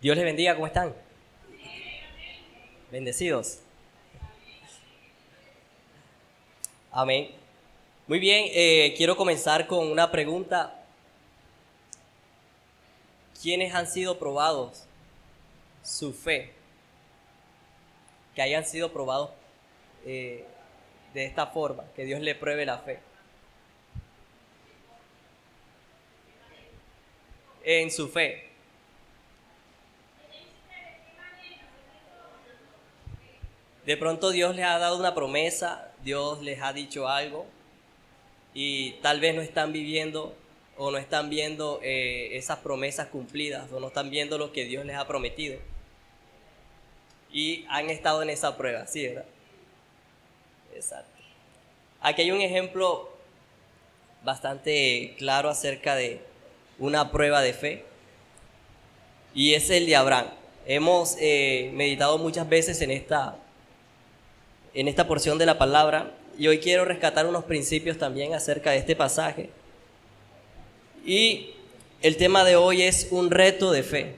Dios les bendiga, ¿cómo están? Bendecidos. Amén. Muy bien, quiero comenzar con una pregunta. ¿Quiénes han sido probados su fe? Que hayan sido probados de esta forma, que Dios le pruebe la fe. En su fe. De pronto Dios les ha dado una promesa, Dios les ha dicho algo y tal vez no están viviendo o no están viendo esas promesas cumplidas o no están viendo lo que Dios les ha prometido. Y han estado en esa prueba, ¿sí, verdad? Exacto. Aquí hay un ejemplo bastante claro acerca de una prueba de fe y es el de Abraham. Hemos meditado muchas veces en esta porción de la palabra y hoy quiero rescatar unos principios también acerca de este pasaje. Y el tema de hoy es un reto de fe.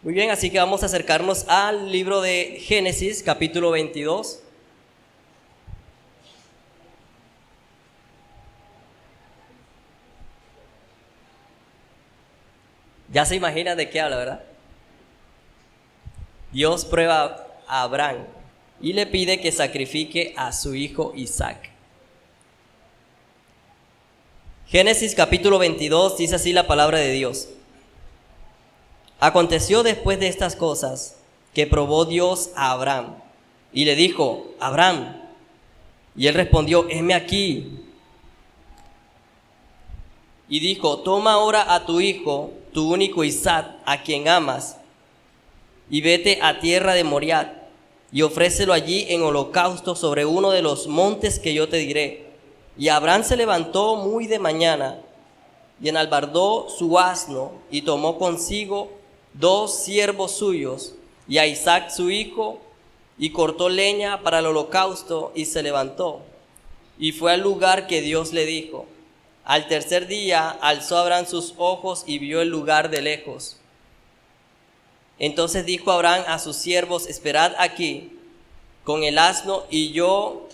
Muy bien, así que vamos a acercarnos al libro de Génesis, capítulo 22. Ya se imaginan de qué habla, ¿verdad? Dios prueba a Abraham y le pide que sacrifique a su hijo Isaac. Génesis capítulo 22 dice así la palabra de Dios. Aconteció después de estas cosas que probó Dios a Abraham y le dijo: Abraham. Y él respondió: heme aquí. Y dijo: toma ahora a tu hijo, tu único Isaac, a quien amas, y vete a tierra de Moriah, y ofrécelo allí en holocausto sobre uno de los montes que yo te diré. Y Abraham se levantó muy de mañana, y enalbardó su asno, y tomó consigo 2 siervos suyos, y a Isaac su hijo, y cortó leña para el holocausto, y se levantó, y fue al lugar que Dios le dijo. Al tercer día alzó Abraham sus ojos, y vio el lugar de lejos. Entonces dijo Abraham a sus siervos: esperad aquí con el asno, y yo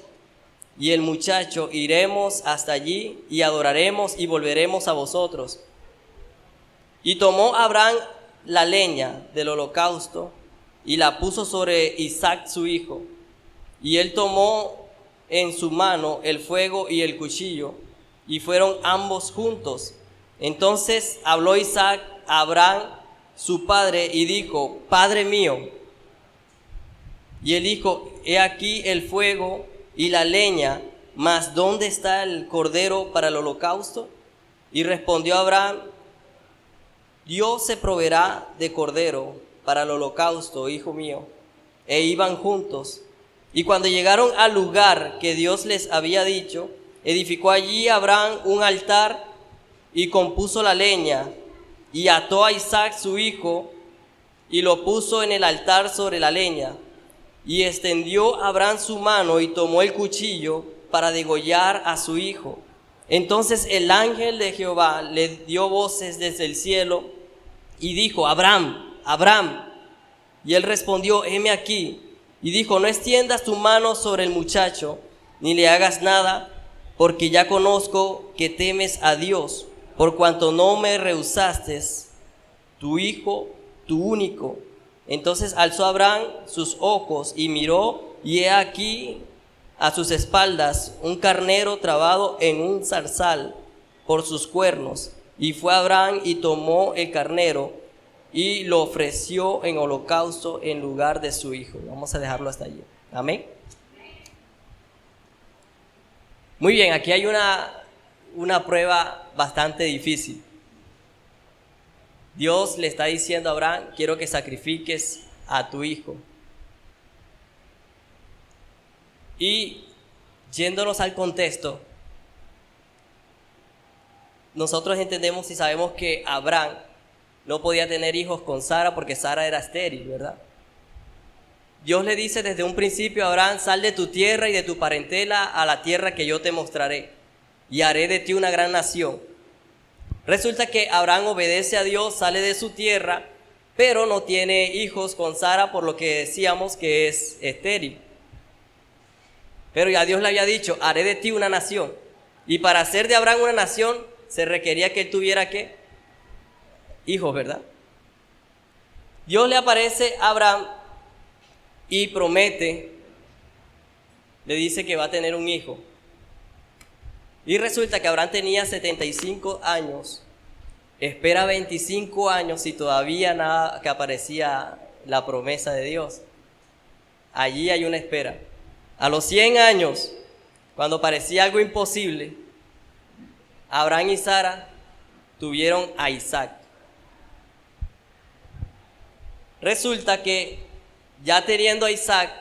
y el muchacho iremos hasta allí y adoraremos y volveremos a vosotros. Y tomó Abraham la leña del holocausto y la puso sobre Isaac su hijo. Y él tomó en su mano el fuego y el cuchillo, y fueron ambos juntos. Entonces habló Isaac a Abraham su padre y dijo: Padre mío. Y él dijo: he aquí el fuego y la leña, mas ¿dónde está el cordero para el holocausto? Y respondió Abraham: Dios se proveerá de cordero para el holocausto, hijo mío. E iban juntos. Y cuando llegaron al lugar que Dios les había dicho, edificó allí Abraham un altar y compuso la leña, y ató a Isaac su hijo y lo puso en el altar sobre la leña. Y extendió Abraham su mano y tomó el cuchillo para degollar a su hijo. Entonces el ángel de Jehová le dio voces desde el cielo y dijo: Abraham, Abraham. Y él respondió: heme aquí. Y dijo: no extiendas tu mano sobre el muchacho, ni le hagas nada, porque ya conozco que temes a Dios, por cuanto no me rehusaste tu hijo, tu único. Entonces alzó Abraham sus ojos y miró, y he aquí a sus espaldas un carnero trabado en un zarzal por sus cuernos. Y fue Abraham y tomó el carnero y lo ofreció en holocausto en lugar de su hijo. Vamos a dejarlo hasta allí. Amén. Muy bien, aquí hay una prueba bastante difícil. Dios le está diciendo a Abraham: quiero que sacrifiques a tu hijo. Y yéndonos al contexto, nosotros entendemos y sabemos que Abraham no podía tener hijos con Sara porque Sara era estéril, ¿verdad? Dios le dice desde un principio a Abraham: sal de tu tierra y de tu parentela a la tierra que yo te mostraré, y haré de ti una gran nación. Resulta que Abraham obedece a Dios, sale de su tierra, pero no tiene hijos con Sara, por lo que decíamos que es estéril. Pero ya Dios le había dicho, haré de ti una nación. Y para hacer de Abraham una nación, se requería que él tuviera, ¿qué? Hijos, ¿verdad? Dios le aparece a Abraham y promete, le dice que va a tener un hijo. Y resulta que Abraham tenía 75 años, espera 25 años y todavía nada que aparecía la promesa de Dios. Allí hay una espera. A los 100 años, cuando parecía algo imposible, Abraham y Sara tuvieron a Isaac. Resulta que ya teniendo a Isaac,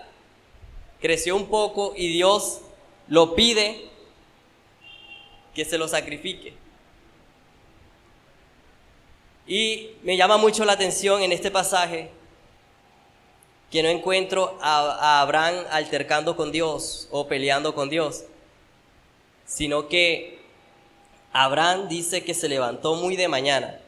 creció un poco y Dios lo pide que se lo sacrifique. Y me llama mucho la atención en este pasaje que no encuentro a Abraham altercando con Dios o peleando con Dios, sino que Abraham dice que se levantó muy de mañana.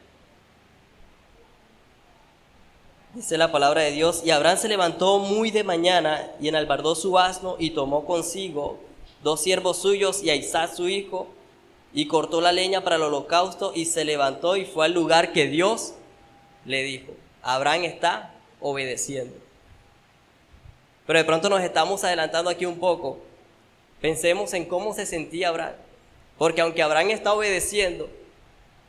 Dice la palabra de Dios, y Abraham se levantó muy de mañana y enalbardó su asno y tomó consigo 2 siervos suyos y a Isaac su hijo, y cortó la leña para el holocausto y se levantó y fue al lugar que Dios le dijo. Abraham está obedeciendo. Pero de pronto nos estamos adelantando aquí un poco. Pensemos en cómo se sentía Abraham. Porque aunque Abraham está obedeciendo,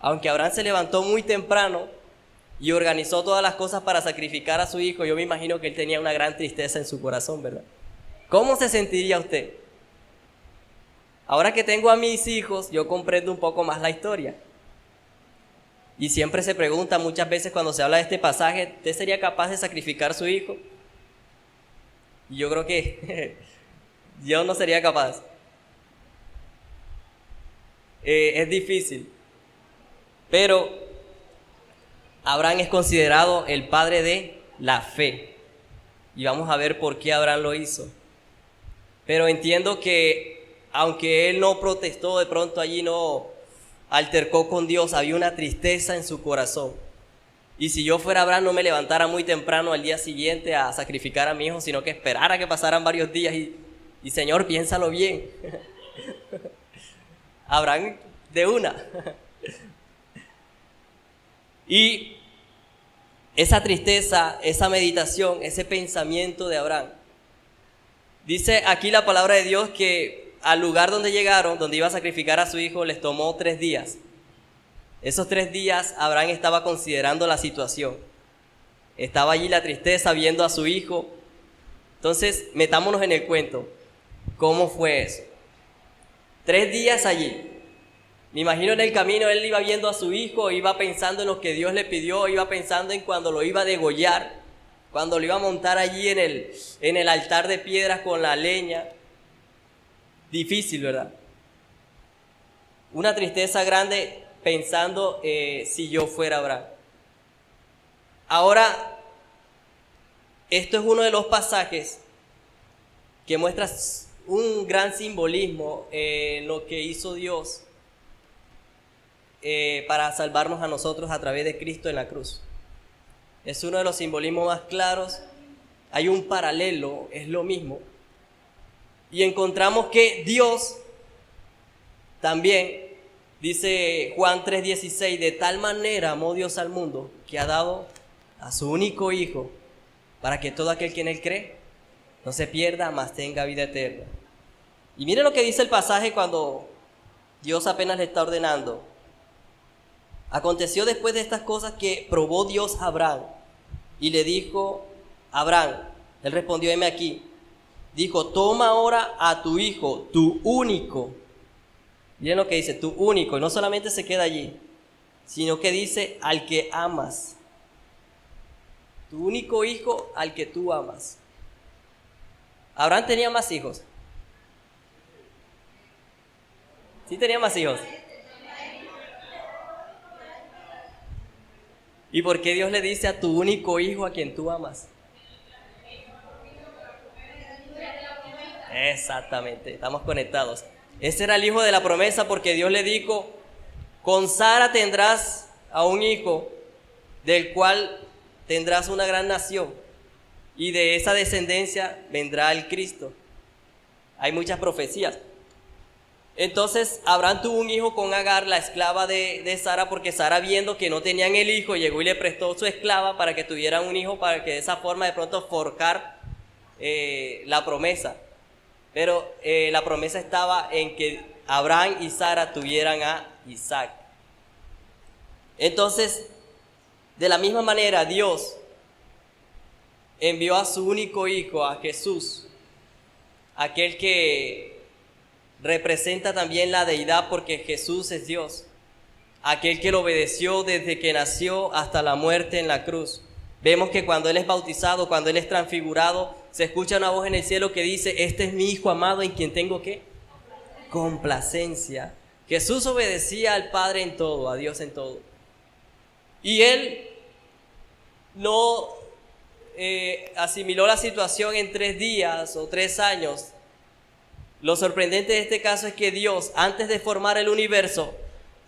aunque Abraham se levantó muy temprano y organizó todas las cosas para sacrificar a su hijo, yo me imagino que él tenía una gran tristeza en su corazón, ¿verdad? ¿Cómo se sentiría usted? Ahora que tengo a mis hijos, yo comprendo un poco más la historia. Y siempre se pregunta muchas veces cuando se habla de este pasaje, ¿usted sería capaz de sacrificar a su hijo? Y yo creo que yo no sería capaz. Es difícil. Pero Abraham es considerado el padre de la fe. Y vamos a ver por qué Abraham lo hizo. Pero entiendo que aunque él no protestó, de pronto allí no altercó con Dios, había una tristeza en su corazón. Y si yo fuera Abraham, no me levantara muy temprano al día siguiente a sacrificar a mi hijo, sino que esperara que pasaran varios días y Señor, piénsalo bien. Abraham de una. Y esa tristeza, esa meditación, ese pensamiento de Abraham. Dice aquí la palabra de Dios que al lugar donde llegaron, donde iba a sacrificar a su hijo, les tomó 3 días. Esos 3 días Abraham estaba considerando la situación. Estaba allí la tristeza viendo a su hijo. Entonces, metámonos en el cuento. ¿Cómo fue eso? 3 días allí. Me imagino en el camino él iba viendo a su hijo, iba pensando en lo que Dios le pidió, iba pensando en cuando lo iba a degollar, cuando lo iba a montar allí en el altar de piedras con la leña. Difícil, ¿verdad? Una tristeza grande pensando si yo fuera Abraham. Ahora, esto es uno de los pasajes que muestra un gran simbolismo en lo que hizo Dios para salvarnos a nosotros a través de Cristo en la cruz. Es uno de los simbolismos más claros. Hay un paralelo, es lo mismo. Y encontramos que Dios también, dice Juan 3:16, de tal manera amó Dios al mundo que ha dado a su único Hijo para que todo aquel que en él cree no se pierda, mas tenga vida eterna. Y mire lo que dice el pasaje cuando Dios apenas le está ordenando. Aconteció después de estas cosas que probó Dios a Abraham y le dijo, Abraham, él respondió, heme aquí. Dijo, toma ahora a tu hijo, tu único. Miren lo que dice, tu único. Y no solamente se queda allí, sino que dice, al que amas. Tu único hijo, al que tú amas. Abraham tenía más hijos. ¿Sí tenía más hijos? ¿Y por qué Dios le dice a tu único hijo a quien tú amas? Exactamente, estamos conectados. Ese era el hijo de la promesa porque Dios le dijo, con Sara tendrás a un hijo, del cual tendrás una gran nación, y de esa descendencia vendrá el Cristo. Hay muchas profecías. Entonces Abraham tuvo un hijo con Agar, la esclava de Sara, porque Sara, viendo que no tenían el hijo, llegó y le prestó su esclava para que tuvieran un hijo, para que de esa forma de pronto forjar la promesa. Pero la promesa estaba en que Abraham y Sara tuvieran a Isaac. Entonces, de la misma manera, Dios envió a su único hijo, a Jesús, aquel que representa también la deidad, porque Jesús es Dios, aquel que lo obedeció desde que nació hasta la muerte en la cruz. Vemos que cuando Él es bautizado, cuando Él es transfigurado, se escucha una voz en el cielo que dice: este es mi Hijo amado en quien tengo ¿qué? Complacencia. Jesús obedecía al Padre en todo, a Dios en todo. Y Él no asimiló la situación en 3 días o 3 años. Lo sorprendente de este caso es que Dios, antes de formar el universo,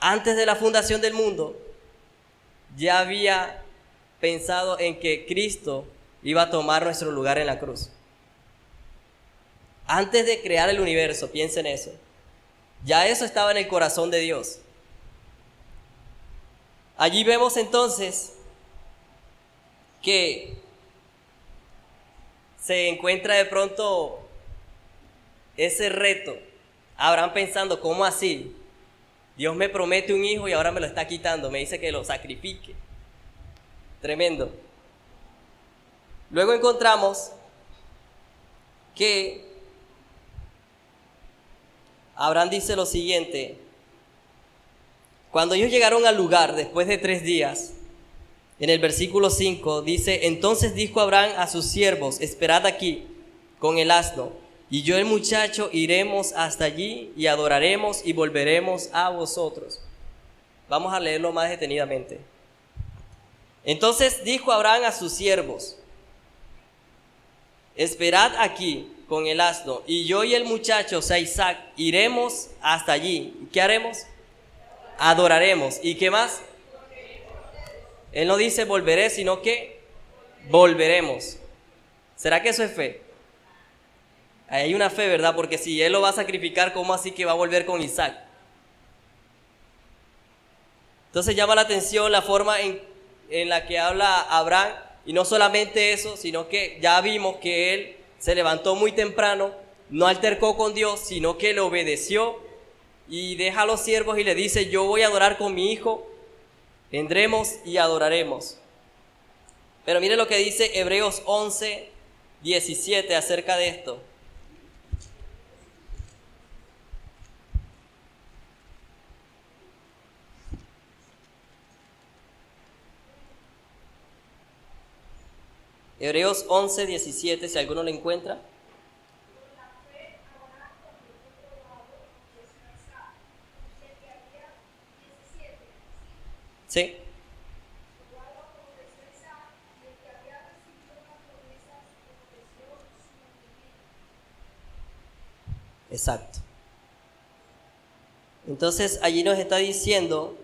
antes de la fundación del mundo, ya había pensado en que Cristo iba a tomar nuestro lugar en la cruz. Antes de crear el universo, piensen eso. Ya eso estaba en el corazón de Dios. Allí vemos entonces que se encuentra de pronto ese reto. Abraham pensando: ¿cómo así? Dios me promete un hijo y ahora me lo está quitando, me dice que lo sacrifique. Tremendo. Luego encontramos que Abraham dice lo siguiente: cuando ellos llegaron al lugar después de 3 días, en el versículo 5 dice: entonces dijo Abraham a sus siervos: esperad aquí con el asno, y yo y el muchacho iremos hasta allí y adoraremos y volveremos a vosotros. Vamos a leerlo más detenidamente. Entonces dijo Abraham a sus siervos: esperad aquí con el asno, y yo y el muchacho, o sea Isaac, iremos hasta allí. ¿Qué haremos? Adoraremos. ¿Y qué más? Él no dice volveré, sino que volveremos. ¿Será que eso es fe? Hay una fe, ¿verdad? Porque si Él lo va a sacrificar, ¿cómo así que va a volver con Isaac? Entonces llama la atención la forma en la que habla Abraham. Y no solamente eso, sino que ya vimos que él se levantó muy temprano, no altercó con Dios, sino que le obedeció y deja a los siervos y le dice: yo voy a adorar con mi hijo, vendremos y adoraremos. Pero mire lo que dice Hebreos 11:17 acerca de esto. Hebreos 11:17, si alguno lo encuentra. Sí. Exacto. Entonces allí nos está diciendo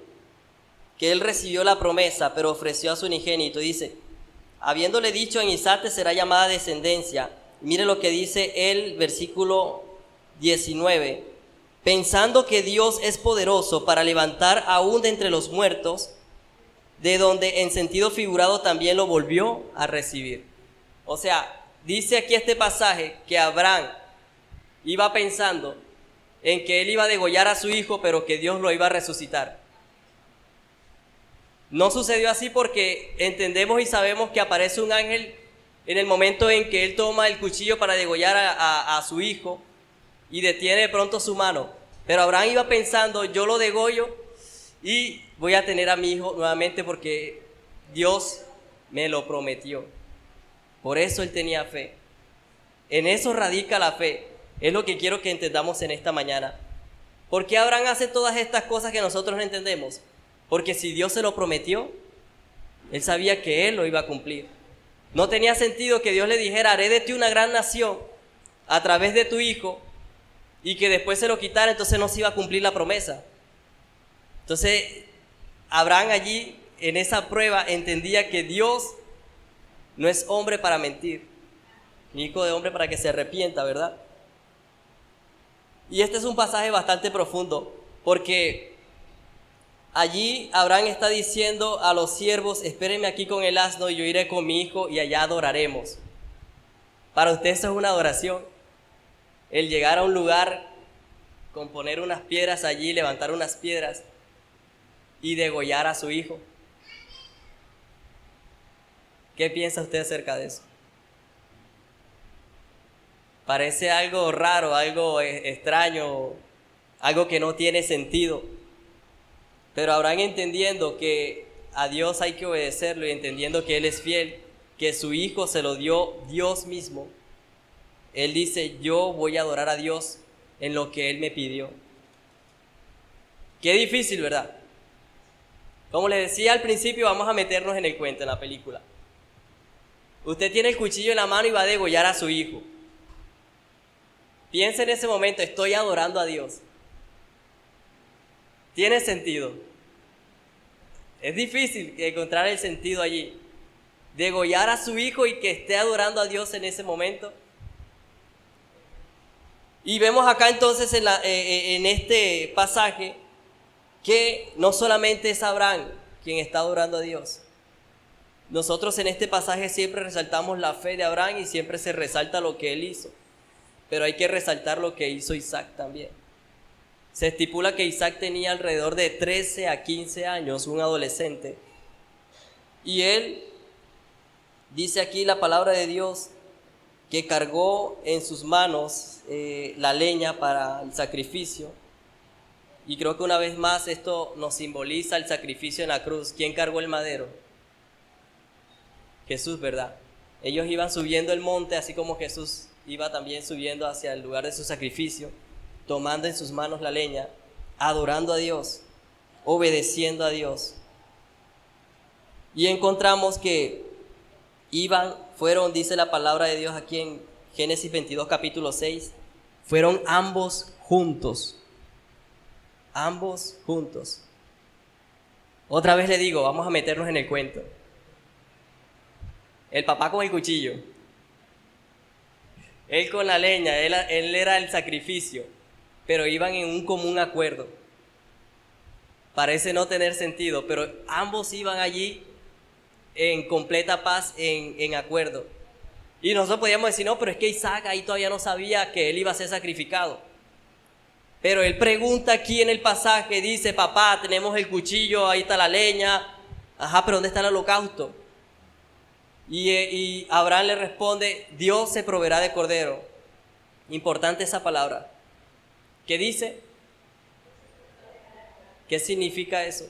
que él recibió la promesa, pero ofreció a su unigénito. Dice: habiéndole dicho: en Isaac te será llamada descendencia. Mire lo que dice el versículo 19. Pensando que Dios es poderoso para levantar aún de entre los muertos, de donde en sentido figurado también lo volvió a recibir. O sea, dice aquí este pasaje que Abraham iba pensando en que él iba a degollar a su hijo, pero que Dios lo iba a resucitar. No sucedió así, porque entendemos y sabemos que aparece un ángel en el momento en que él toma el cuchillo para degollar a su hijo y detiene de pronto su mano. Pero Abraham iba pensando: yo lo degollo y voy a tener a mi hijo nuevamente, porque Dios me lo prometió. Por eso él tenía fe. En eso radica la fe. Es lo que quiero que entendamos en esta mañana. ¿Por qué Abraham hace todas estas cosas que nosotros no entendemos? Porque si Dios se lo prometió, él sabía que él lo iba a cumplir. No tenía sentido que Dios le dijera: haré de ti una gran nación a través de tu hijo, y que después se lo quitara, entonces no se iba a cumplir la promesa. Entonces, Abraham allí, en esa prueba, entendía que Dios no es hombre para mentir, ni hijo de hombre para que se arrepienta, ¿verdad? Y este es un pasaje bastante profundo, porque allí Abraham está diciendo a los siervos: espérenme aquí con el asno y yo iré con mi hijo y allá adoraremos. Para usted eso es una adoración, el llegar a un lugar, con poner unas piedras allí, levantar unas piedras y degollar a su hijo. ¿Qué piensa usted acerca de eso? Parece algo raro, algo extraño, algo que no tiene sentido. Pero Abraham, entendiendo que a Dios hay que obedecerlo y entendiendo que Él es fiel, que su hijo se lo dio Dios mismo, él dice: yo voy a adorar a Dios en lo que Él me pidió. Qué difícil, ¿verdad? Como les decía al principio, vamos a meternos en el cuento, en la película. Usted tiene el cuchillo en la mano y va a degollar a su hijo. Piensa en ese momento: estoy adorando a Dios. ¿Tiene sentido? Es difícil encontrar el sentido allí. Degollar a su hijo y que esté adorando a Dios en ese momento. Y vemos acá entonces en este pasaje que no solamente es Abraham quien está adorando a Dios. Nosotros en este pasaje siempre resaltamos la fe de Abraham y siempre se resalta lo que él hizo. Pero hay que resaltar lo que hizo Isaac también. Se estipula que Isaac tenía alrededor de 13 a 15 años, un adolescente. Y él, dice aquí la palabra de Dios, que cargó en sus manos la leña para el sacrificio. Y creo que una vez más esto nos simboliza el sacrificio en la cruz. ¿Quién cargó el madero? Jesús, ¿verdad? Ellos iban subiendo el monte, así como Jesús iba también subiendo hacia el lugar de su sacrificio, tomando en sus manos la leña, adorando a Dios, obedeciendo a Dios. Y encontramos que fueron, dice la palabra de Dios aquí en Génesis 22, capítulo 6, fueron ambos juntos. Ambos juntos. Otra vez le digo, vamos a meternos en el cuento. El papá con el cuchillo, él con la leña, él era el sacrificio, pero iban en un común acuerdo. Parece no tener sentido, pero ambos iban allí en completa paz, en acuerdo. Y nosotros podíamos decir: no, pero es que Isaac ahí todavía no sabía que él iba a ser sacrificado. Pero él pregunta aquí en el pasaje, dice: papá, tenemos el cuchillo, ahí está la leña. Ajá, pero ¿dónde está el holocausto? Y Abraham le responde: Dios se proveerá de cordero. Importante esa palabra. ¿Qué dice? ¿Qué significa eso?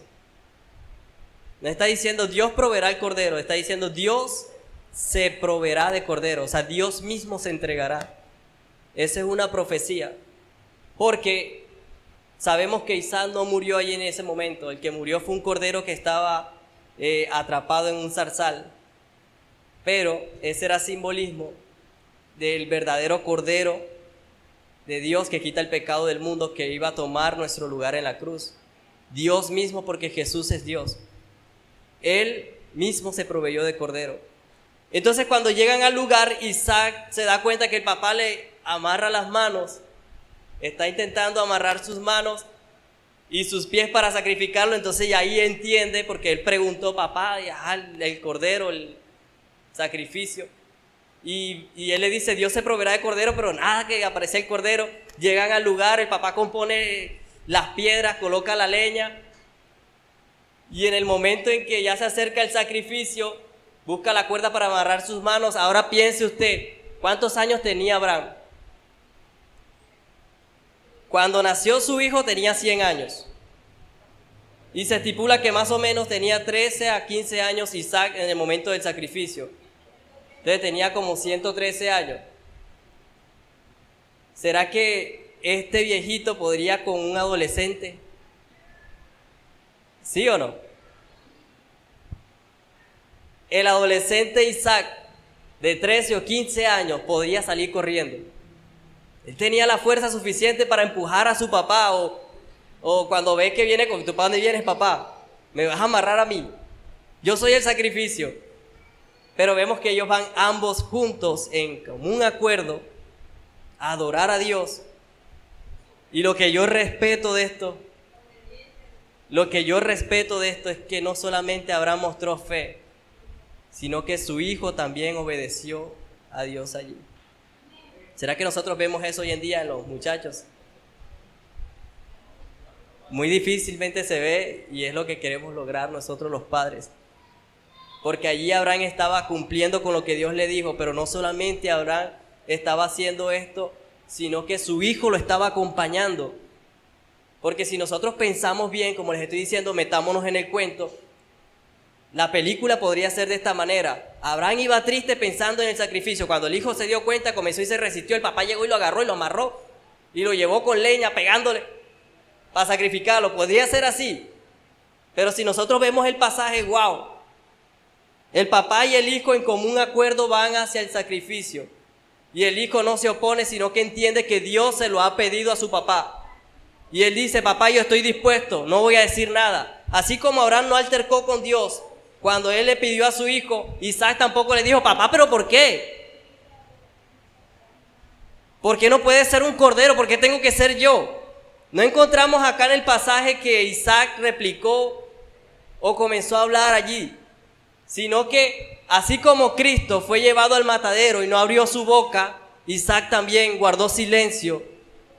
No está diciendo Dios proveerá el cordero, está diciendo Dios se proveerá de cordero. O sea, Dios mismo se entregará. Esa es una profecía. Porque sabemos que Isaac no murió allí en ese momento. El que murió fue un cordero que estaba atrapado en un zarzal. Pero ese era simbolismo del verdadero cordero de Dios que quita el pecado del mundo, que iba a tomar nuestro lugar en la cruz. Dios mismo, porque Jesús es Dios. Él mismo se proveyó de cordero. Entonces, cuando llegan al lugar, Isaac se da cuenta que el papá le amarra las manos. Está intentando amarrar sus manos y sus pies para sacrificarlo. Entonces ahí entiende, porque él preguntó: papá, el cordero, el sacrificio. Y él le dice: Dios se proveerá de cordero, pero nada que aparece el cordero. Llegan al lugar, el papá compone las piedras, coloca la leña. Y en el momento en que ya se acerca el sacrificio, busca la cuerda para amarrar sus manos. Ahora piense usted, ¿cuántos años tenía Abraham? Cuando nació su hijo tenía 100 años. Y se estipula que más o menos tenía 13 a 15 años Isaac en el momento del sacrificio. Entonces tenía como 113 años. ¿Será que este viejito podría con un adolescente? ¿Sí o no? El adolescente Isaac de 13 o 15 años podría salir corriendo. Él tenía la fuerza suficiente para empujar a su papá O cuando ves que viene con tu ¿para dónde vienes, papá? Me vas a amarrar a mí. Yo soy el sacrificio. Pero vemos que ellos van ambos juntos en común acuerdo a adorar a Dios. Y lo que yo respeto de esto es que no solamente Abraham mostró fe, sino que su hijo también obedeció a Dios allí. ¿Será que nosotros vemos eso hoy en día en los muchachos? Muy difícilmente se ve, y es lo que queremos lograr nosotros los padres. Porque allí Abraham estaba cumpliendo con lo que Dios le dijo, pero no solamente Abraham estaba haciendo esto, sino que su hijo lo estaba acompañando. Porque si nosotros pensamos bien, como les estoy diciendo, metámonos en el cuento, la película podría ser de esta manera. Abraham iba triste pensando en el sacrificio. Cuando el hijo se dio cuenta, comenzó y se resistió. El papá llegó y lo agarró y lo amarró y lo llevó con leña pegándole para sacrificarlo. Podría ser así. Pero si nosotros vemos el pasaje, wow. El papá y el hijo en común acuerdo van hacia el sacrificio. Y el hijo no se opone, sino que entiende que Dios se lo ha pedido a su papá. Y él dice, papá, yo estoy dispuesto, no voy a decir nada. Así como Abraham no altercó con Dios, cuando él le pidió a su hijo, Isaac tampoco le dijo, papá, ¿pero por qué? ¿Por qué no puede ser un cordero? ¿Por qué tengo que ser yo? No encontramos acá en el pasaje que Isaac replicó o comenzó a hablar allí, sino que así como Cristo fue llevado al matadero y no abrió su boca, Isaac también guardó silencio,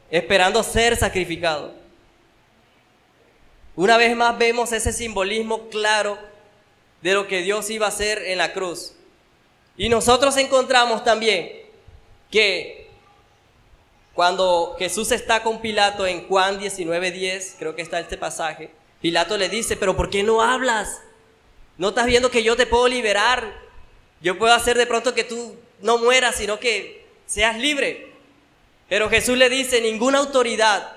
esperando ser sacrificado. Una vez más vemos ese simbolismo claro de lo que Dios iba a hacer en la cruz. Y nosotros encontramos también que cuando Jesús está con Pilato en Juan 19:10, creo que está este pasaje, Pilato le dice, pero ¿por qué no hablas? ¿No estás viendo que yo te puedo liberar? Yo puedo hacer de pronto que tú no mueras, sino que seas libre. Pero Jesús le dice, ninguna autoridad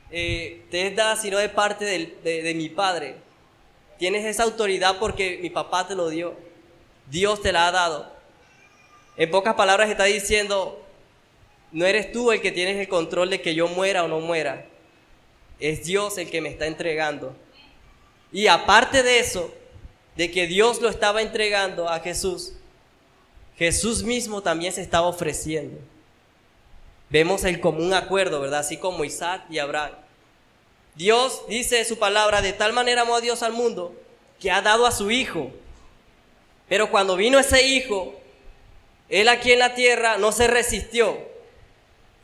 te es dada sino de parte de mi Padre. Tienes esa autoridad porque mi papá te lo dio. Dios te la ha dado. En pocas palabras está diciendo, no eres tú el que tienes el control de que yo muera o no muera. Es Dios el que me está entregando. Y aparte de eso, de que Dios lo estaba entregando a Jesús, Jesús mismo también se estaba ofreciendo. Vemos el común acuerdo, ¿verdad? Así como Isaac y Abraham. Dios dice en su palabra, de tal manera amó a Dios al mundo, que ha dado a su Hijo. Pero cuando vino ese Hijo, Él aquí en la tierra no se resistió.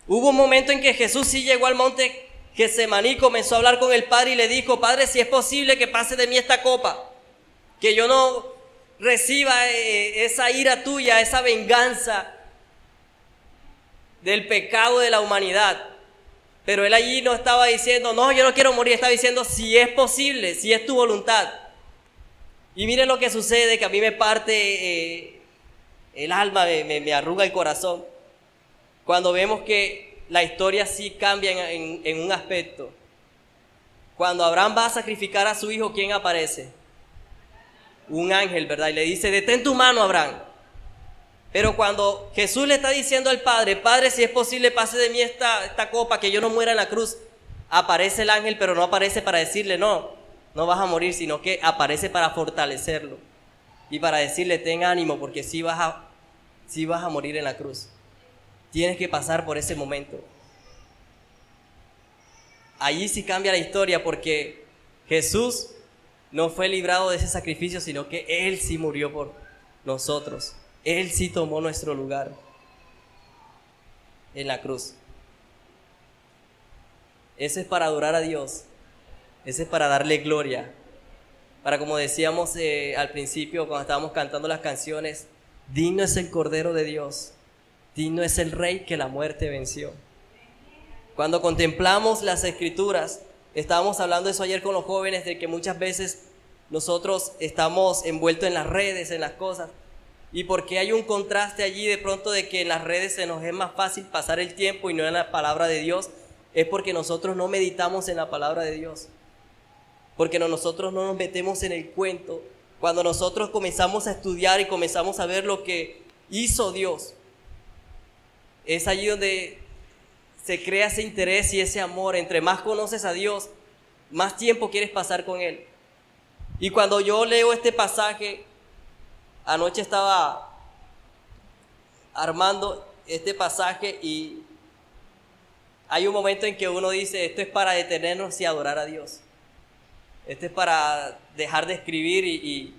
Hubo un momento en que Jesús sí llegó al monte Getsemaní, comenzó a hablar con el Padre y le dijo, Padre, si es posible que pase de mí esta copa, que yo no reciba esa ira tuya, esa venganza del pecado de la humanidad. Pero él allí no estaba diciendo, no, yo no quiero morir, estaba diciendo, si es posible, si es tu voluntad. Y miren lo que sucede, que a mí me parte el alma, me arruga el corazón, cuando vemos que la historia sí cambia en un aspecto. Cuando Abraham va a sacrificar a su hijo, ¿quién aparece? Un ángel, ¿verdad? Y le dice, detén tu mano, Abraham. Pero cuando Jesús le está diciendo al Padre, Padre, si es posible, pase de mí esta copa, que yo no muera en la cruz, aparece el ángel, pero no aparece para decirle, no vas a morir, sino que aparece para fortalecerlo y para decirle, ten ánimo, porque sí vas a morir en la cruz. Tienes que pasar por ese momento. Allí sí cambia la historia, porque Jesús no fue librado de ese sacrificio, sino que Él sí murió por nosotros. Él sí tomó nuestro lugar en la cruz. Ese es para adorar a Dios. Ese es para darle gloria. Para, como decíamos al principio, cuando estábamos cantando las canciones, digno es el Cordero de Dios. Digno es el Rey que la muerte venció. Cuando contemplamos las Escrituras, estábamos hablando de eso ayer con los jóvenes, de que muchas veces nosotros estamos envueltos en las redes, en las cosas, y porque hay un contraste allí de pronto de que en las redes se nos es más fácil pasar el tiempo y no en la palabra de Dios, es porque nosotros no meditamos en la palabra de Dios, porque nosotros no nos metemos en el cuento. Cuando nosotros comenzamos a estudiar y comenzamos a ver lo que hizo Dios, es allí donde se crea ese interés y ese amor. Entre más conoces a Dios, más tiempo quieres pasar con Él. Y cuando yo leo este pasaje, anoche estaba armando este pasaje y hay un momento en que uno dice, esto es para detenernos y adorar a Dios. Esto es para dejar de escribir y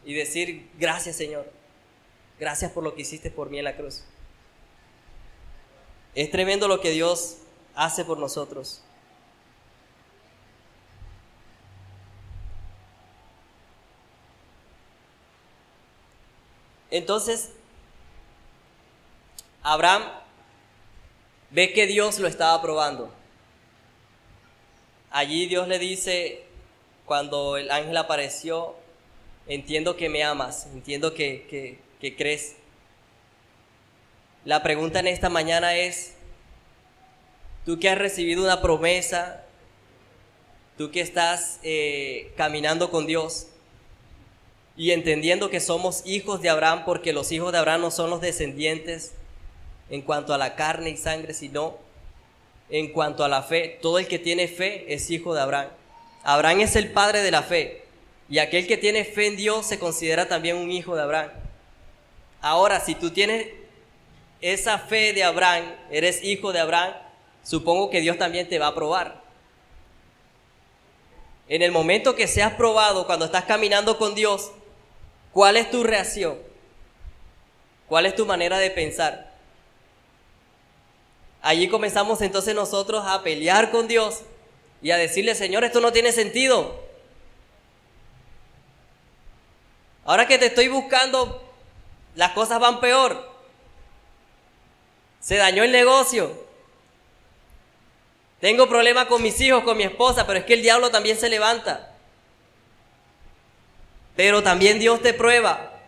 decir, gracias Señor, gracias por lo que hiciste por mí en la cruz. Es tremendo lo que Dios hace por nosotros. Entonces, Abraham ve que Dios lo estaba probando. Allí Dios le dice, cuando el ángel apareció, entiendo que me amas, entiendo que crees. La pregunta en esta mañana es, tú que has recibido una promesa, tú que estás caminando con Dios y entendiendo que somos hijos de Abraham, porque los hijos de Abraham no son los descendientes en cuanto a la carne y sangre, sino en cuanto a la fe. Todo el que tiene fe es hijo de Abraham. Abraham es el padre de la fe, y aquel que tiene fe en Dios se considera también un hijo de Abraham. Ahora, si tú tienes esa fe de Abraham, eres hijo de Abraham, supongo que Dios también te va a probar. En el momento que seas probado, cuando estás caminando con Dios, ¿cuál es tu reacción? ¿Cuál es tu manera de pensar? Allí comenzamos entonces nosotros a pelear con Dios y a decirle, Señor, esto no tiene sentido. Ahora que te estoy buscando, las cosas van peor. Se dañó el negocio. Tengo problemas con mis hijos, con mi esposa, pero es que el diablo también se levanta. Pero también Dios te prueba.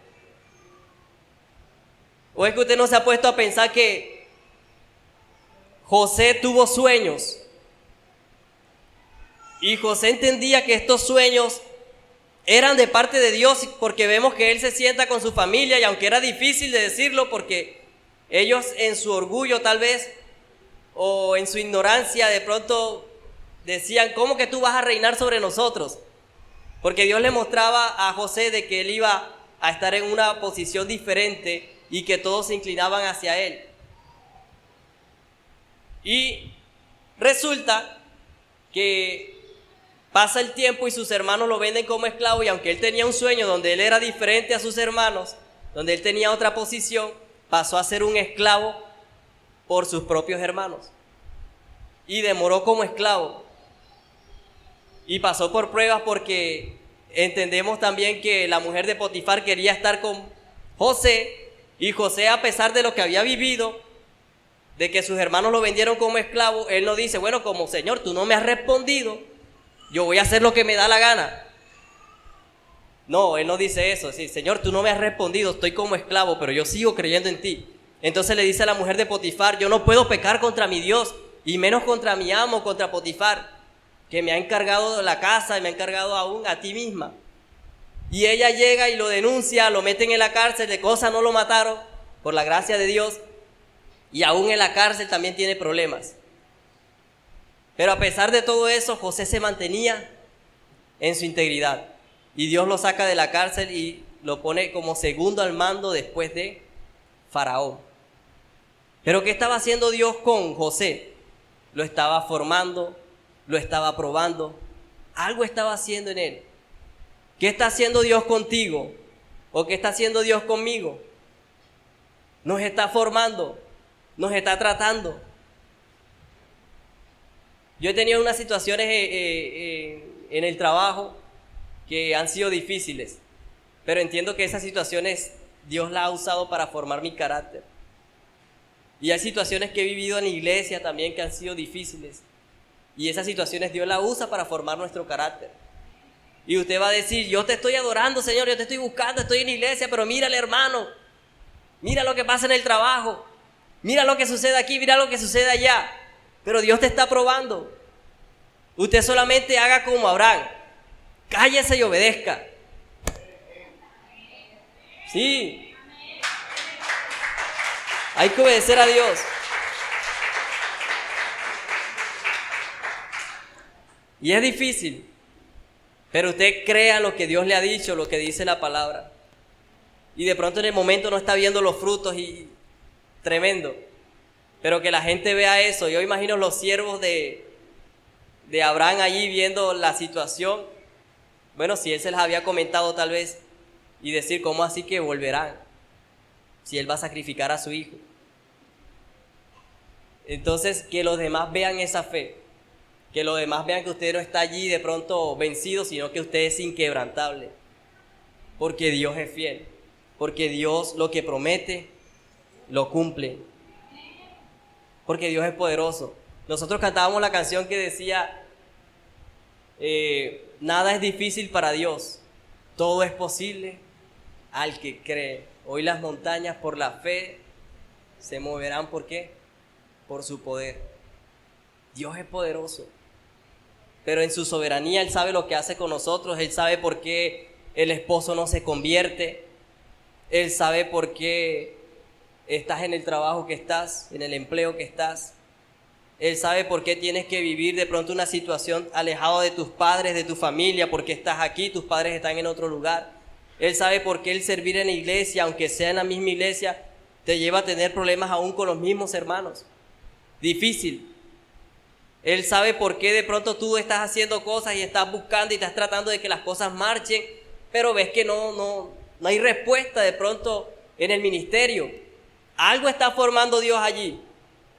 ¿O es que usted no se ha puesto a pensar que José tuvo sueños? Y José entendía que estos sueños eran de parte de Dios, porque vemos que él se sienta con su familia, y aunque era difícil de decirlo, porque ellos en su orgullo tal vez, o en su ignorancia, de pronto decían, ¿cómo que tú vas a reinar sobre nosotros? Porque Dios le mostraba a José de que él iba a estar en una posición diferente y que todos se inclinaban hacia él. Y resulta que pasa el tiempo y sus hermanos lo venden como esclavo, y aunque él tenía un sueño donde él era diferente a sus hermanos, donde él tenía otra posición, pasó a ser un esclavo por sus propios hermanos. Y demoró como esclavo. Y pasó por pruebas, porque entendemos también que la mujer de Potifar quería estar con José, y José, a pesar de lo que había vivido, de que sus hermanos lo vendieron como esclavo, él no dice, bueno, como Señor, tú no me has respondido, yo voy a hacer lo que me da la gana. No, él no dice eso. Sí, Señor, tú no me has respondido, estoy como esclavo, pero yo sigo creyendo en ti. Entonces le dice a la mujer de Potifar, yo no puedo pecar contra mi Dios, y menos contra mi amo, contra Potifar, que me ha encargado la casa y me ha encargado aún a ti misma. Y ella llega y lo denuncia, lo meten en la cárcel, de cosas no lo mataron, por la gracia de Dios, y aún en la cárcel también tiene problemas. Pero a pesar de todo eso, José se mantenía en su integridad, y Dios lo saca de la cárcel y lo pone como segundo al mando después de Faraón. Pero ¿qué estaba haciendo Dios con José? Lo estaba formando, lo estaba probando, algo estaba haciendo en él. ¿Qué está haciendo Dios contigo? ¿O qué está haciendo Dios conmigo? Nos está formando, nos está tratando. Yo he tenido unas situaciones en el trabajo que han sido difíciles, pero entiendo que esas situaciones Dios las ha usado para formar mi carácter. Y hay situaciones que he vivido en la iglesia también que han sido difíciles, y esas situaciones Dios las usa para formar nuestro carácter. Y usted va a decir, yo te estoy adorando, Señor, yo te estoy buscando, estoy en la iglesia, pero mírale, hermano, mira lo que pasa en el trabajo, mira lo que sucede aquí, mira lo que sucede allá. Pero Dios te está probando. Usted solamente haga como Abraham, cállese y obedezca. Sí, hay que obedecer a Dios. Y es difícil, pero usted crea lo que Dios le ha dicho, lo que dice la palabra. Y de pronto en el momento no está viendo los frutos y tremendo. Pero que la gente vea eso. Yo imagino los siervos de Abraham allí viendo la situación. Bueno, si él se les había comentado tal vez y decir, ¿cómo así que volverán? Si él va a sacrificar a su hijo. Entonces, que los demás vean esa fe. Que los demás vean que usted no está allí de pronto vencido, sino que usted es inquebrantable. Porque Dios es fiel. Porque Dios lo que promete, lo cumple. Porque Dios es poderoso. Nosotros cantábamos la canción que decía, nada es difícil para Dios, todo es posible al que cree. Hoy las montañas por la fe se moverán, ¿por qué? Por su poder. Dios es poderoso, pero en su soberanía Él sabe lo que hace con nosotros. Él sabe por qué el esposo no se convierte. Él sabe por qué estás en el trabajo que estás, en el empleo que estás. Él sabe por qué tienes que vivir de pronto una situación alejado de tus padres, de tu familia, porque estás aquí, tus padres están en otro lugar. Él sabe por qué el servir en la iglesia, aunque sea en la misma iglesia, te lleva a tener problemas aún con los mismos hermanos. Difícil. Él sabe por qué de pronto tú estás haciendo cosas y estás buscando y estás tratando de que las cosas marchen, pero ves que no hay respuesta de pronto en el ministerio. Algo está formando Dios allí.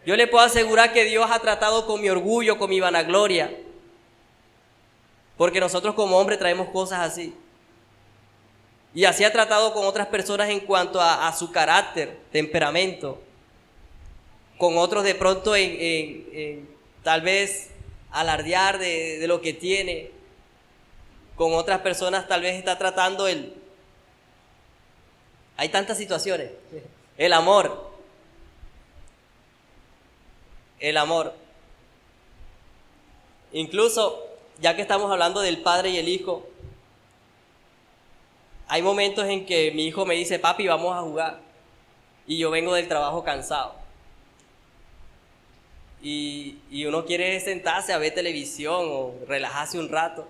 Yo le puedo asegurar que Dios ha tratado con mi orgullo, con mi vanagloria, porque nosotros como hombres traemos cosas así. Y así ha tratado con otras personas en cuanto a su carácter, temperamento, con otros de pronto en tal vez alardear de lo que tiene, con otras personas tal vez está tratando hay tantas situaciones, el amor. Incluso, ya que estamos hablando del padre y el hijo, hay momentos en que mi hijo me dice, papi, vamos a jugar. Y yo vengo del trabajo cansado. Y uno quiere sentarse a ver televisión o relajarse un rato.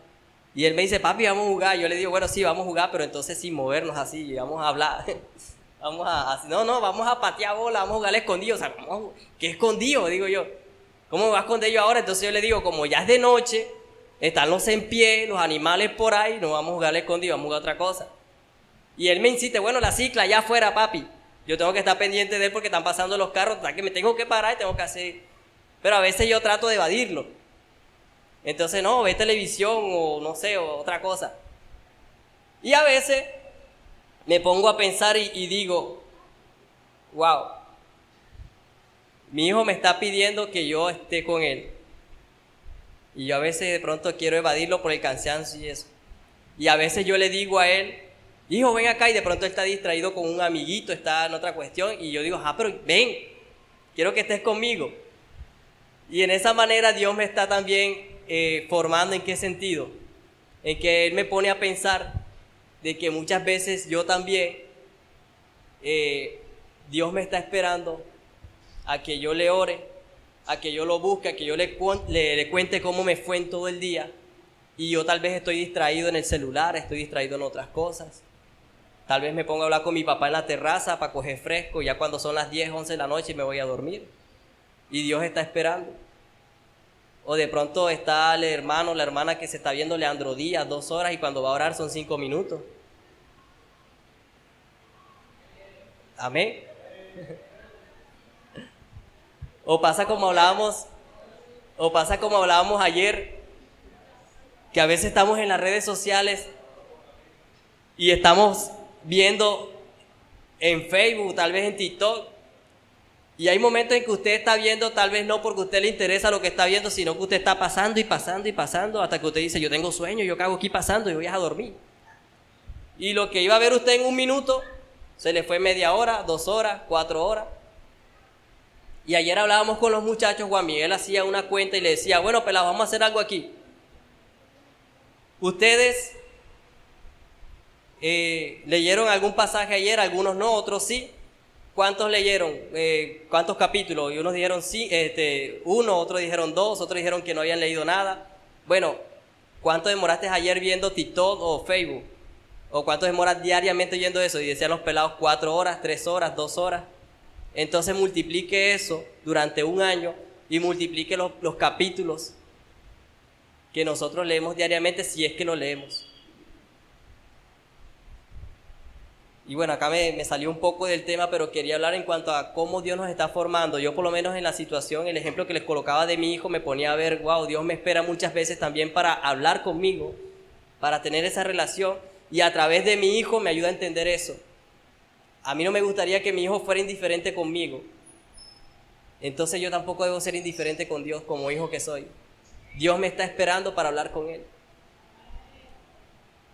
Y él me dice, papi, vamos a jugar. Yo le digo, bueno, sí, vamos a jugar, pero entonces sin movernos así, vamos a hablar. Vamos a patear bola, vamos a jugar al escondido. O sea, ¿qué escondido? Digo yo. ¿Cómo me voy a esconder yo ahora? Entonces yo le digo, como ya es de noche, están los en pie, los animales por ahí, no vamos a jugar al escondido, vamos a jugar otra cosa. Y él me insiste, bueno, la cicla allá afuera, papi. Yo tengo que estar pendiente de él porque están pasando los carros, o sea, que me tengo que parar y tengo que hacer. Pero a veces yo trato de evadirlo. Entonces, no, ve televisión o no sé, o otra cosa. Y a veces me pongo a pensar y digo, wow, mi hijo me está pidiendo que yo esté con él. Y yo a veces de pronto quiero evadirlo por el cansancio y eso. Y a veces yo le digo a él, hijo, ven acá, y de pronto él está distraído con un amiguito, está en otra cuestión. Y yo digo, pero ven, quiero que estés conmigo. Y en esa manera Dios me está también formando. ¿En qué sentido? En que Él me pone a pensar de que muchas veces yo también, Dios me está esperando a que yo le ore, a que yo lo busque, a que yo le cuente cómo me fue en todo el día. Y yo tal vez estoy distraído en el celular, estoy distraído en otras cosas. Tal vez me pongo a hablar con mi papá en la terraza para coger fresco, ya cuando son las 10, 11 de la noche me voy a dormir. Y Dios está esperando. O de pronto está el hermano, la hermana que se está viendo Leandro Díaz 2 horas y cuando va a orar son 5 minutos. Amén. O pasa como hablábamos ayer, que a veces estamos en las redes sociales y estamos viendo en Facebook, tal vez en TikTok, y hay momentos en que usted está viendo, tal vez no porque a usted le interesa lo que está viendo, sino que usted está pasando y pasando y pasando hasta que usted dice, yo tengo sueño, yo cago aquí pasando y voy a dormir. Y lo que iba a ver usted en 1 minuto, se le fue media hora, 2 horas, 4 horas. Y ayer hablábamos con los muchachos, Juan Miguel hacía una cuenta y le decía, bueno, pelados, vamos a hacer algo aquí. Ustedes leyeron algún pasaje ayer, algunos no, otros sí. ¿Cuántos leyeron? ¿Cuántos capítulos? Y unos dijeron sí, 1, otros dijeron 2, otros dijeron que no habían leído nada. Bueno, ¿cuánto demoraste ayer viendo TikTok o Facebook? ¿O cuánto demoras diariamente oyendo eso? Y decían los pelados 4 horas, 3 horas, 2 horas. Entonces multiplique eso durante un año y multiplique los capítulos que nosotros leemos diariamente, si es que lo leemos. Y bueno, acá me salió un poco del tema, pero quería hablar en cuanto a cómo Dios nos está formando. Yo por lo menos en la situación, el ejemplo que les colocaba de mi hijo, me ponía a ver, wow, Dios me espera muchas veces también para hablar conmigo, para tener esa relación, y a través de mi hijo me ayuda a entender eso. A mí no me gustaría que mi hijo fuera indiferente conmigo. Entonces yo tampoco debo ser indiferente con Dios como hijo que soy. Dios me está esperando para hablar con Él.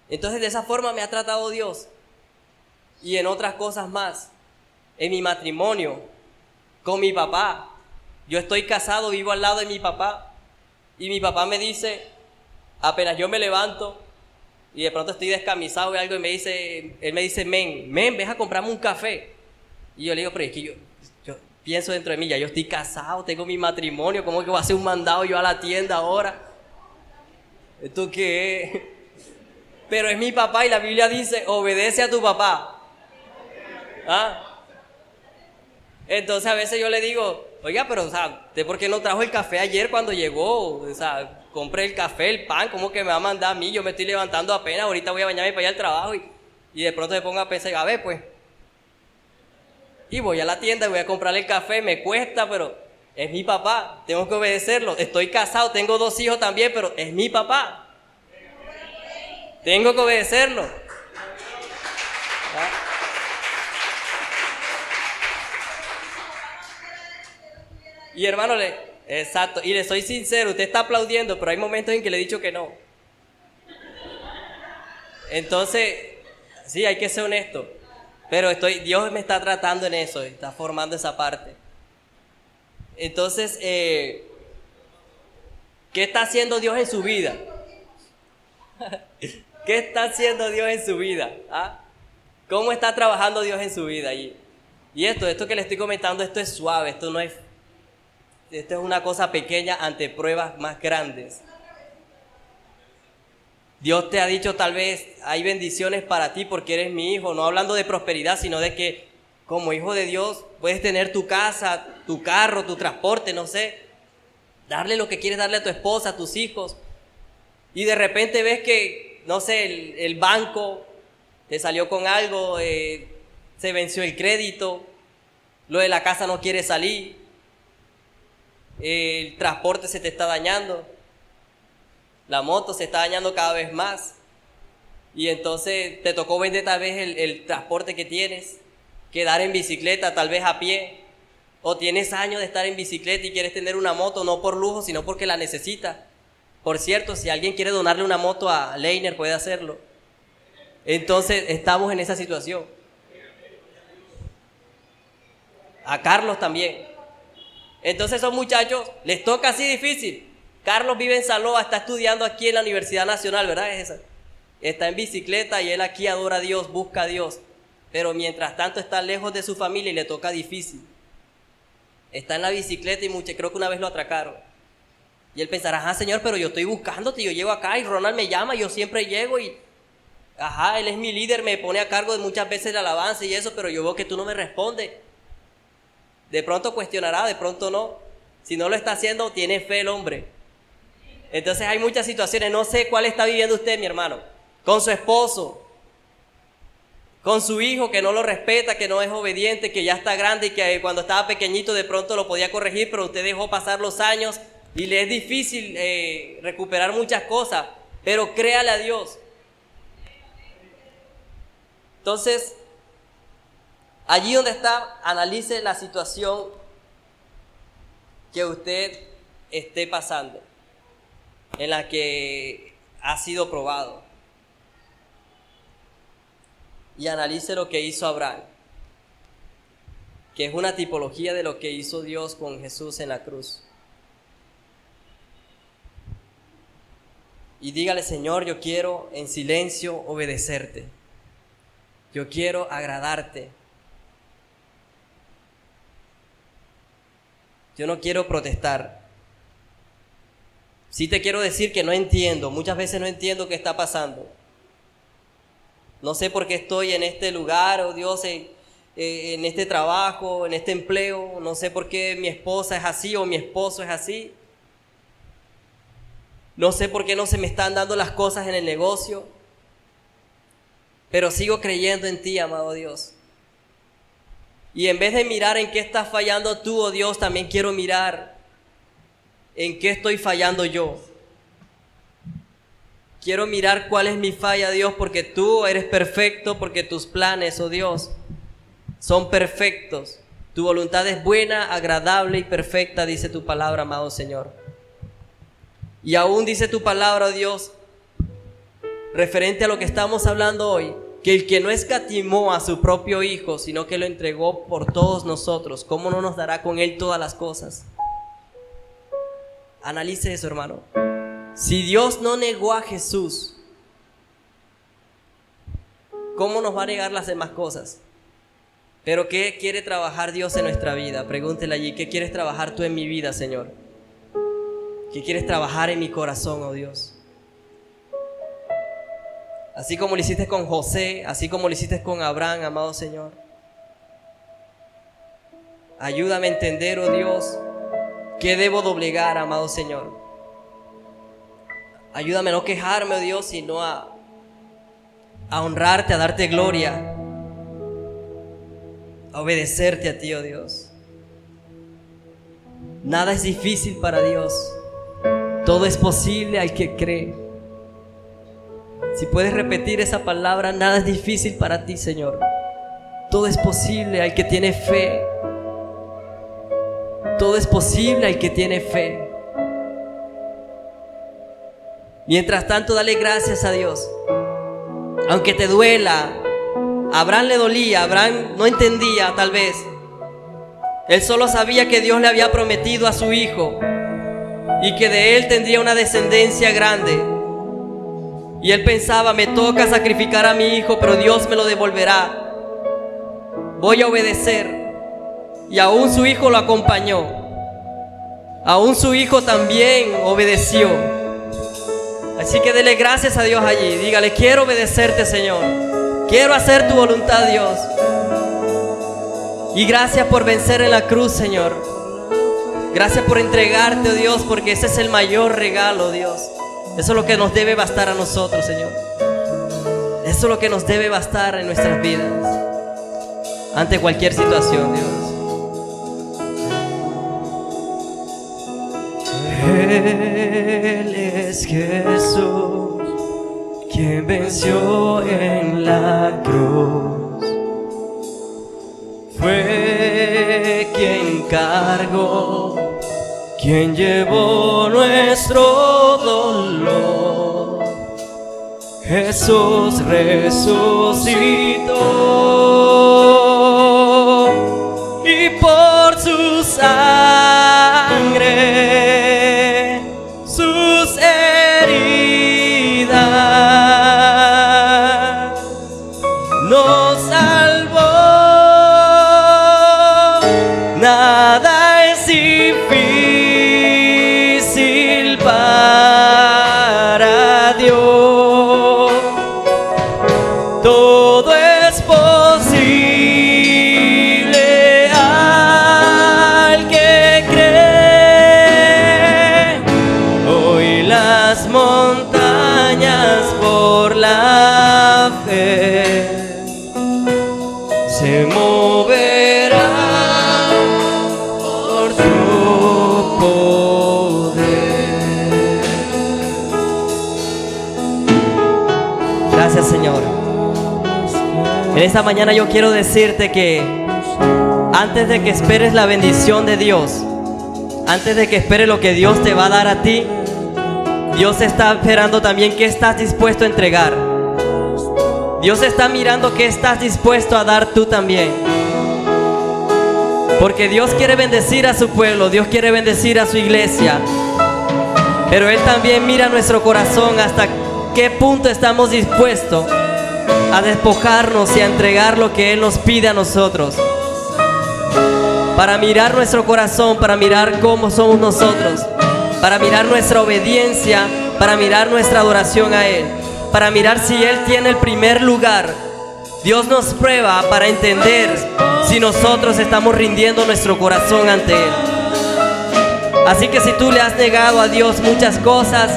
Entonces de esa forma me ha tratado Dios. Y en otras cosas más. En mi matrimonio, con mi papá. Yo estoy casado, vivo al lado de mi papá. Y mi papá me dice, apenas yo me levanto y de pronto estoy descamisado y algo, y él me dice, men, ves a comprarme un café. Y yo le digo, pero es que yo pienso dentro de mí, ya yo estoy casado, tengo mi matrimonio, ¿cómo que voy a hacer un mandado yo a la tienda ahora? ¿Esto qué es? Pero es mi papá y la Biblia dice, obedece a tu papá. ¿Ah? Entonces a veces yo le digo, oiga, pero o sea, ¿usted por qué no trajo el café ayer cuando llegó? O sea, compré el café, el pan, ¿cómo que me va a mandar a mí? Yo me estoy levantando apenas, ahorita voy a bañarme para ir al trabajo y de pronto me pongo a pensar, a ver pues. Y voy a la tienda y voy a comprarle el café, me cuesta, pero es mi papá, tengo que obedecerlo. Estoy casado, tengo 2 hijos también, pero es mi papá. Tengo que obedecerlo. ¿Ah? Y hermano, exacto, y le soy sincero, usted está aplaudiendo, pero hay momentos en que le he dicho que no. Entonces, sí, hay que ser honesto. Pero Dios me está tratando en eso, está formando esa parte. Entonces, ¿qué está haciendo Dios en su vida? ¿Qué está haciendo Dios en su vida? ¿Ah? ¿Cómo está trabajando Dios en su vida? Y esto que le estoy comentando, esto es suave, esto es una cosa pequeña ante pruebas más grandes. Dios te ha dicho, tal vez hay bendiciones para ti porque eres mi hijo, no hablando de prosperidad, sino de que como hijo de Dios puedes tener tu casa, tu carro, tu transporte, no sé, darle lo que quieres darle a tu esposa, a tus hijos, y de repente ves que, no sé, el banco te salió con algo, se venció el crédito, lo de la casa no quiere salir, el transporte se te está dañando, la moto se está dañando cada vez más, y entonces te tocó vender tal vez el transporte que tienes, quedar en bicicleta, tal vez a pie, o tienes años de estar en bicicleta y quieres tener una moto, no por lujo, sino porque la necesitas. Por cierto, si alguien quiere donarle una moto a Leiner, puede hacerlo. Entonces estamos en esa situación. A Carlos también. Entonces esos muchachos les toca así difícil. Carlos vive en Saloa, está estudiando aquí en la Universidad Nacional, ¿verdad? Es esa. Está en bicicleta y él aquí adora a Dios, busca a Dios. Pero mientras tanto está lejos de su familia y le toca difícil. Está en la bicicleta y creo que una vez lo atracaron. Y él pensará, ajá, Señor, pero yo estoy buscándote, yo llego acá y Ronald me llama, yo siempre llego y... Ajá, él es mi líder, me pone a cargo de muchas veces la alabanza y eso, pero yo veo que tú no me respondes. De pronto cuestionará, de pronto no. Si no lo está haciendo, tiene fe el hombre. Entonces hay muchas situaciones, no sé cuál está viviendo usted, mi hermano. Con su esposo, con su hijo que no lo respeta, que no es obediente, que ya está grande y que cuando estaba pequeñito de pronto lo podía corregir, pero usted dejó pasar los años y le es difícil recuperar muchas cosas, pero créale a Dios. Entonces, allí donde está, analice la situación que usted esté pasando, en la que ha sido probado. Y analice lo que hizo Abraham, que es una tipología de lo que hizo Dios con Jesús en la cruz. Y dígale, Señor, yo quiero en silencio obedecerte. Yo quiero agradarte. Yo no quiero protestar. Sí te quiero decir que no entiendo, muchas veces no entiendo qué está pasando. No sé por qué estoy en este lugar, oh Dios, en este trabajo, en este empleo. No sé por qué mi esposa es así o mi esposo es así. No sé por qué no se me están dando las cosas en el negocio. Pero sigo creyendo en ti, amado Dios. Y en vez de mirar en qué estás fallando tú, oh Dios, también quiero mirar en qué estoy fallando yo. Quiero mirar cuál es mi falla, Dios, porque tú eres perfecto, porque tus planes, oh Dios, son perfectos. Tu voluntad es buena, agradable y perfecta, dice tu palabra, amado Señor. Y aún dice tu palabra, oh Dios, referente a lo que estamos hablando hoy, que el que no escatimó a su propio Hijo, sino que lo entregó por todos nosotros, ¿cómo no nos dará con Él todas las cosas? Analice eso, hermano. Si Dios no negó a Jesús, ¿cómo nos va a negar las demás cosas? Pero ¿qué quiere trabajar Dios en nuestra vida? Pregúntele allí, ¿qué quieres trabajar tú en mi vida, Señor? ¿Qué quieres trabajar en mi corazón, oh Dios? Así como lo hiciste con José, así como lo hiciste con Abraham, amado Señor. Ayúdame a entender, oh Dios, qué debo doblegar, amado Señor. Ayúdame a no quejarme, oh Dios, sino a honrarte, a darte gloria, a obedecerte a ti, oh Dios. Nada es difícil para Dios. Todo es posible al que cree. Si puedes repetir esa palabra, nada es difícil para ti, Señor. Todo es posible al que tiene fe. Todo es posible al que tiene fe. Mientras tanto, dale gracias a Dios. Aunque te duela, a Abraham le dolía, Abraham no entendía tal vez. Él solo sabía que Dios le había prometido a su hijo y que de él tendría una descendencia grande. Y él pensaba, me toca sacrificar a mi hijo, pero Dios me lo devolverá. Voy a obedecer. Y aún su hijo lo acompañó. Aún su hijo también obedeció. Así que dele gracias a Dios allí. Dígale, quiero obedecerte, Señor. Quiero hacer tu voluntad, Dios. Y gracias por vencer en la cruz, Señor. Gracias por entregarte, oh Dios, porque ese es el mayor regalo, Dios. Eso es lo que nos debe bastar a nosotros, Señor. Eso es lo que nos debe bastar en nuestras vidas, ante cualquier situación, Dios. Él es Jesús, quien venció en la cruz. Fue quien cargó, quien llevó nuestro dolor. Jesús resucitó y por su sangre, sus heridas, nos salvó. Nada es difícil para Dios. Todo es posible al que cree. Hoy las montañas por la fe se moverán por su poder. Gracias, Señor. En esta mañana yo quiero decirte que antes de que esperes la bendición de Dios, antes de que esperes lo que Dios te va a dar a ti, Dios está esperando también qué estás dispuesto a entregar. Dios está mirando qué estás dispuesto a dar tú también. Porque Dios quiere bendecir a su pueblo, Dios quiere bendecir a su iglesia. Pero Él también mira nuestro corazón, hasta qué punto estamos dispuestos a despojarnos y a entregar lo que Él nos pide a nosotros. Para mirar nuestro corazón, para mirar cómo somos nosotros, para mirar nuestra obediencia, para mirar nuestra adoración a Él, para mirar si Él tiene el primer lugar. Dios nos prueba para entender si nosotros estamos rindiendo nuestro corazón ante Él. Así que si tú le has negado a Dios muchas cosas,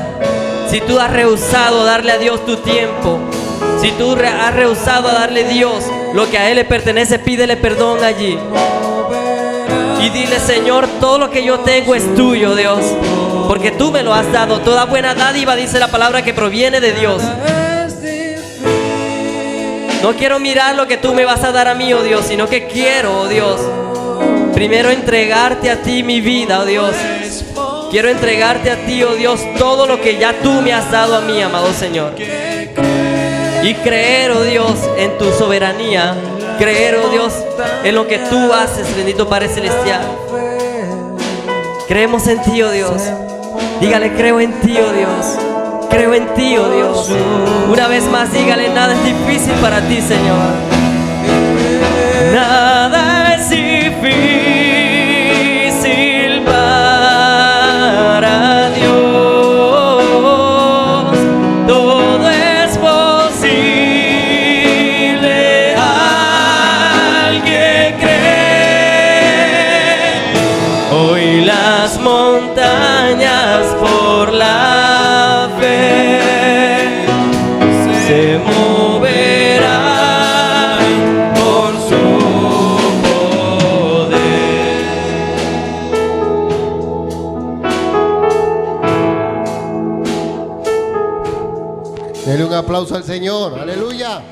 si tú has rehusado darle a Dios tu tiempo, si tú has rehusado a darle a Dios lo que a Él le pertenece, pídele perdón allí. Y dile: Señor, todo lo que yo tengo es tuyo, Dios, porque tú me lo has dado. Toda buena dádiva, dice la palabra, que proviene de Dios. No quiero mirar lo que tú me vas a dar a mí, oh Dios, sino que quiero, oh Dios, primero entregarte a ti mi vida, oh Dios. Quiero entregarte a ti, oh Dios, todo lo que ya tú me has dado a mí, amado Señor. Y creer, oh Dios, en tu soberanía. Creer, oh Dios, en lo que tú haces, bendito Padre Celestial. Creemos en ti, oh Dios. Dígale: creo en ti, oh Dios. Creo en ti, oh Dios. Una vez más, dígale: nada es difícil para ti, Señor. Nada es difícil para Dios. Todo es posible al que cree. Hoy las montañas por la fe se moverán por su poder. Denle un aplauso al Señor. Aleluya.